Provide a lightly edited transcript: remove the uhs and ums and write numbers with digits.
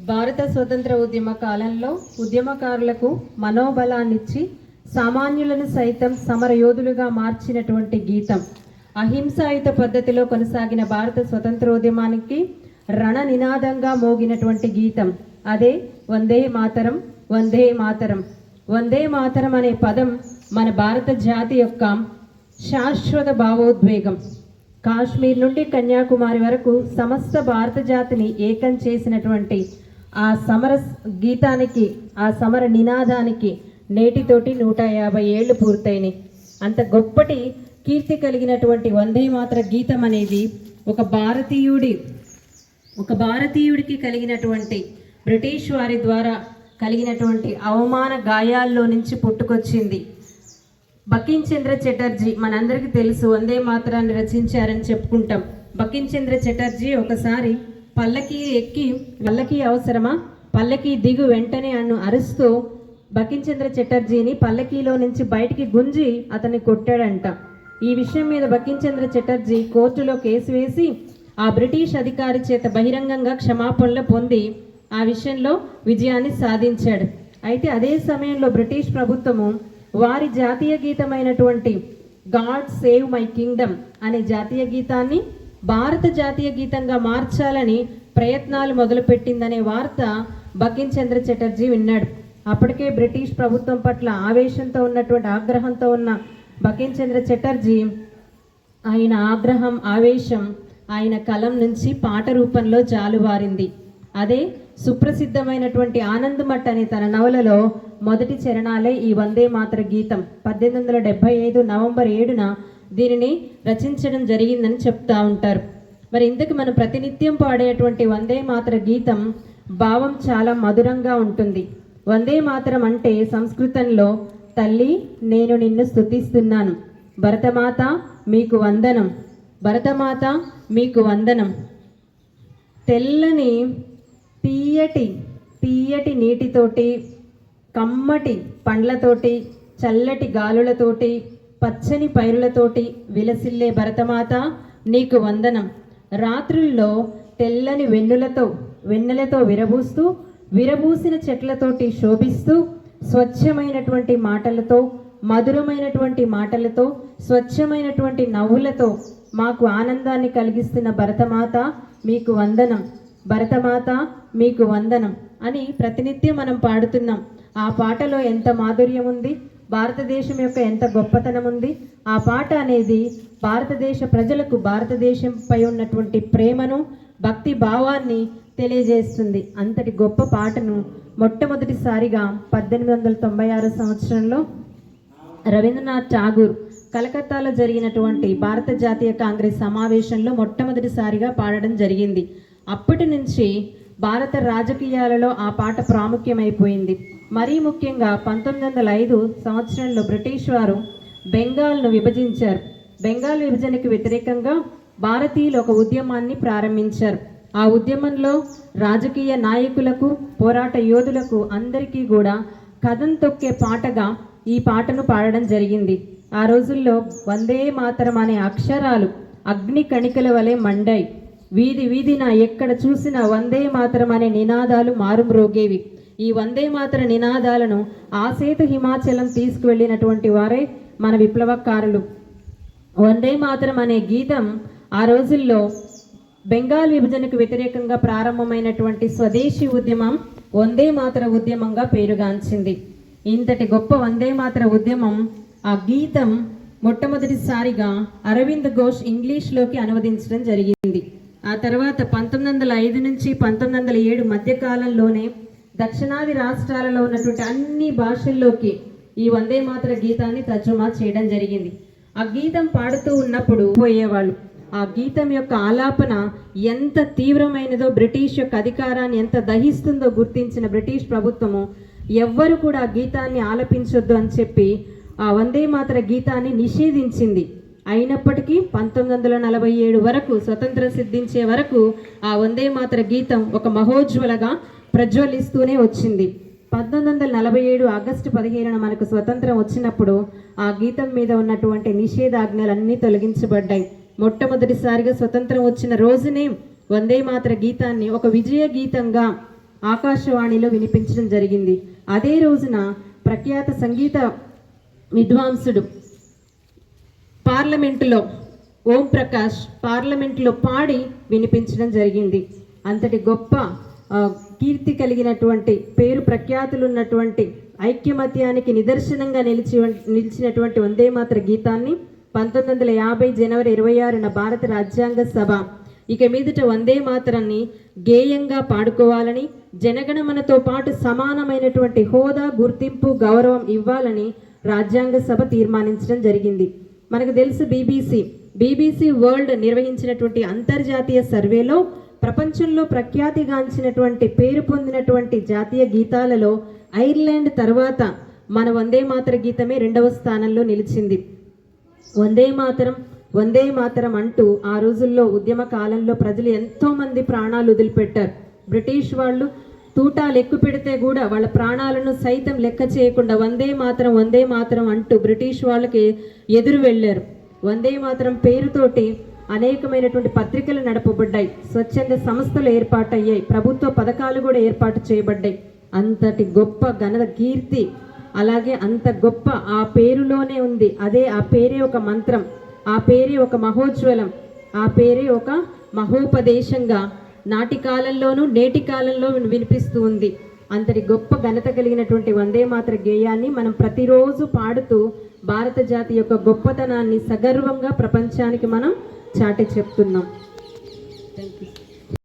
భారత స్వతంత్ర ఉద్యమ కాలంలో ఉద్యమకారులకు మనోబలాన్నిచ్చి సామాన్యులను సైతం సమరయోధులుగా మార్చినటువంటి గీతం. అహింసాయుత పద్ధతిలో కొనసాగిన భారత స్వతంత్రోద్యమానికి రణ నినాదంగా మోగినటువంటి గీతం అదే వందే మాతరం, వందే మాతరం. వందే మాతరం అనే పదం మన భారత జాతి యొక్క శాశ్వత భావోద్వేగం. కాశ్మీర్ నుండి కన్యాకుమారి వరకు సమస్త భారత జాతిని ఏకం చేసినటువంటి ఆ సమర గీతానికి, ఆ సమర నినాదానికి నేటితోటి 150 ఏళ్ళు పూర్తయినాయి. అంత గొప్పటి కీర్తి కలిగినటువంటి వందే మాతర గీతం అనేది ఒక భారతీయుడికి కలిగినటువంటి బ్రిటిష్ వారి ద్వారా కలిగినటువంటి అవమాన గాయాల్లో నుంచి పుట్టుకొచ్చింది. బకిం చంద్ర చటర్జీ మనందరికీ తెలుసు, వందే మాతరాన్ని రచించారని చెప్పుకుంటాం. బకిం చంద్ర చటర్జీ ఒకసారి పల్లకి అవసరమా, పల్లకి దిగు వెంటనే అన్ను అరుస్తూ బకిం చంద్ర చటర్జీని పల్లకీలో నుంచి బయటికి గుంజి అతన్ని కొట్టాడంట. ఈ విషయం మీద బకిం చంద్ర చటర్జీ కోర్టులో కేసు వేసి ఆ బ్రిటిష్ అధికారి చేత బహిరంగంగా క్షమాపణలు పొంది ఆ విషయంలో విజయాన్ని సాధించాడు. అయితే అదే సమయంలో బ్రిటిష్ ప్రభుత్వము వారి జాతీయ గీతమైనటువంటి గాడ్ సేవ్ మై కింగ్డమ్ అనే జాతీయ గీతాన్ని భారత జాతీయ గీతంగా మార్చాలని ప్రయత్నాలు మొదలుపెట్టిందనే వార్త బకిం చంద్ర చటర్జీ విన్నాడు. అప్పటికే బ్రిటిష్ ప్రభుత్వం పట్ల ఆగ్రహంతో ఉన్న బకిం చంద్ర చటర్జీ ఆయన ఆగ్రహం, ఆవేశం ఆయన కలం నుంచి పాట రూపంలో జాలువారింది. అదే సుప్రసిద్ధమైనటువంటి ఆనందమఠ్ అనే తన నవలలో మొదటి చరణాలే ఈ వందే మాతర గీతం. 1875 నవంబర్ 7న దీనిని రచించడం జరిగిందని చెప్తా ఉంటారు. మరి ఇంతకు మనం ప్రతినిత్యం పాడేటువంటి వందే మాతర గీతం భావం చాలా మధురంగా ఉంటుంది. వందే మాతరం అంటే సంస్కృతంలో తల్లి నేను నిన్ను స్తుతిస్తున్నాను, భరతమాత మీకు వందనం, భరతమాత మీకు వందనం. తెల్లని తీయటి నీటితోటి, కమ్మటి పండ్లతోటి, చల్లటి గాలులతోటి, పచ్చని పైరులతోటి విలసిల్లే భరతమాత నీకు వందనం. రాత్రుల్లో తెల్లని వెన్నెలతో విరబూసిన చెట్లతోటి శోభిస్తూ, స్వచ్ఛమైనటువంటి మాటలతో, మధురమైనటువంటి మాటలతో, స్వచ్ఛమైనటువంటి నవ్వులతో మాకు ఆనందాన్ని కలిగిస్తున్న భరతమాత మీకు వందనం, భరతమాత మీకు వందనం అని ప్రతినిత్యం మనం పాడుతున్నాం. ఆ పాటలో ఎంత మాధుర్యం ఉంది, భారతదేశం యొక్క ఎంత గొప్పతనం ఉంది. ఆ పాట అనేది భారతదేశ ప్రజలకు భారతదేశంపై ఉన్నటువంటి ప్రేమను, భక్తి భావాన్ని తెలియజేస్తుంది. అంతటి గొప్ప పాటను మొట్టమొదటిసారిగా 1896 సంవత్సరంలో రవీంద్రనాథ్ ఠాగూర్ కలకత్తాలో జరిగినటువంటి భారత జాతీయ కాంగ్రెస్ సమావేశంలో మొట్టమొదటిసారిగా పాడడం జరిగింది. అప్పటి నుంచి భారత రాజకీయాలలో ఆ పాట ప్రాముఖ్యమైపోయింది. మరీ ముఖ్యంగా 1905 సంవత్సరంలో బ్రిటిష్ వారు బెంగాల్ను విభజించారు. బెంగాల్ విభజనకు వ్యతిరేకంగా భారతీయులు ఒక ఉద్యమాన్ని ప్రారంభించారు. ఆ ఉద్యమంలో రాజకీయ నాయకులకు, పోరాట యోధులకు అందరికీ కూడా కథం తొక్కే పాటగా ఈ పాటను పాడడం జరిగింది. ఆ రోజుల్లో వందే మాతరం అనే అక్షరాలు అగ్ని కణికల వలె మండాయి. వీధి వీధిన ఎక్కడ చూసినా వందే మాతరం అనే నినాదాలు మారుమ్రోగేవి. ఈ వందే మాతర నినాదాలను ఆసేతు హిమాచలం తీసుకువెళ్ళినటువంటి వారే మన విప్లవకారులు. వందే మాతరం అనే గీతం ఆ రోజుల్లో బెంగాల్ విభజనకు వ్యతిరేకంగా ప్రారంభమైనటువంటి స్వదేశీ ఉద్యమం వందే మాతర ఉద్యమంగా పేరుగాంచింది. ఇంతటి గొప్ప వందే మాతర ఉద్యమం, ఆ గీతం మొట్టమొదటిసారిగా అరవింద్ ఘోష్ ఇంగ్లీష్లోకి అనువదించడం జరిగింది. ఆ తర్వాత 1905 నుంచి 1907 మధ్యకాలంలోనే దక్షిణాది రాష్ట్రాలలో ఉన్నటువంటి అన్ని భాషల్లోకి ఈ వందే మాతర గీతాన్ని తర్జుమా చేయడం జరిగింది. ఆ గీతం పాడుతూ ఉన్నప్పుడు పోయేవాళ్ళు. ఆ గీతం యొక్క ఆలాపన ఎంత తీవ్రమైనదో, బ్రిటిష్ యొక్క అధికారాన్ని ఎంత దహిస్తుందో గుర్తించిన బ్రిటిష్ ప్రభుత్వము ఎవ్వరు కూడా ఆ గీతాన్ని ఆలపించొద్దు అని చెప్పి ఆ వందే మాతర గీతాన్ని నిషేధించింది. అయినప్పటికీ 1947 వరకు, స్వతంత్రం సిద్ధించే వరకు ఆ వందే మాతర గీతం ఒక మహోజ్వలగా ప్రజ్వలిస్తూనే వచ్చింది. 1947 ఆగస్టు 15న మనకు స్వతంత్రం వచ్చినప్పుడు ఆ గీతం మీద ఉన్నటువంటి నిషేధాజ్ఞలన్నీ తొలగించబడ్డాయి. మొట్టమొదటిసారిగా స్వతంత్రం వచ్చిన రోజునే వందే మాతర గీతాన్ని ఒక విజయ గీతంగా ఆకాశవాణిలో వినిపించడం జరిగింది. అదే రోజున ప్రఖ్యాత సంగీత విద్వాంసుడు పార్లమెంటులో ఓం ప్రకాష్ పార్లమెంటులో పాడి వినిపించడం జరిగింది. అంతటి గొప్ప కీర్తి కలిగినటువంటి పేరు ప్రఖ్యాతులు ఉన్నటువంటి ఐక్యమత్యానికి నిదర్శనంగా నిలిచినటువంటి వందే మాతర గీతాన్ని 1950 జనవరి 26న భారత రాజ్యాంగ సభ ఇక మీదట వందే మాతరాన్ని గేయంగా పాడుకోవాలని, జనగణమనతో పాటు సమానమైనటువంటి హోదా, గుర్తింపు, గౌరవం ఇవ్వాలని రాజ్యాంగ సభ తీర్మానించడం జరిగింది. మనకు తెలుసు బీబీసీ వరల్డ్ నిర్వహించినటువంటి అంతర్జాతీయ సర్వేలో ప్రపంచంలో ప్రఖ్యాతిగాంచినటువంటి పేరు పొందినటువంటి జాతీయ గీతాలలో ఐర్లాండ్ తర్వాత మన వందే మాతర గీతమే 2వ స్థానంలో నిలిచింది. వందే మాతరం అంటూ ఆ రోజుల్లో ఉద్యమ కాలంలో ప్రజలు ఎంతోమంది ప్రాణాలు వదిలిపెట్టారు. బ్రిటిష్ వాళ్ళు తూటాలు ఎక్కువ పెడితే కూడా వాళ్ళ ప్రాణాలను సైతం లెక్క చేయకుండా వందే మాతరం అంటూ బ్రిటిష్ వాళ్ళకి ఎదురు వెళ్ళారు. వందే మాతరం పేరుతోటి అనేకమైనటువంటి పత్రికలు నడపబడ్డాయి, స్వచ్ఛంద సంస్థలు ఏర్పాటయ్యాయి, ప్రభుత్వ పథకాలు కూడా ఏర్పాటు చేయబడ్డాయి. అంతటి గొప్ప ఘన కీర్తి, అలాగే అంత గొప్ప ఆ పేరులోనే ఉంది. అదే ఆ పేరే ఒక మంత్రం, ఆ పేరే ఒక మహోజ్వలం, ఆ పేరే ఒక మహోపదేశంగా నాటి కాలంలోనూ నేటి కాలంలో వినిపిస్తూ ఉంది. అంతటి గొప్ప ఘనత కలిగినటువంటి వందే మాతర గేయాన్ని మనం ప్రతిరోజు పాడుతూ భారత జాతి యొక్క గొప్పతనాన్ని సగర్వంగా ప్రపంచానికి మనం చాటి చెప్తున్నాం. Thank you.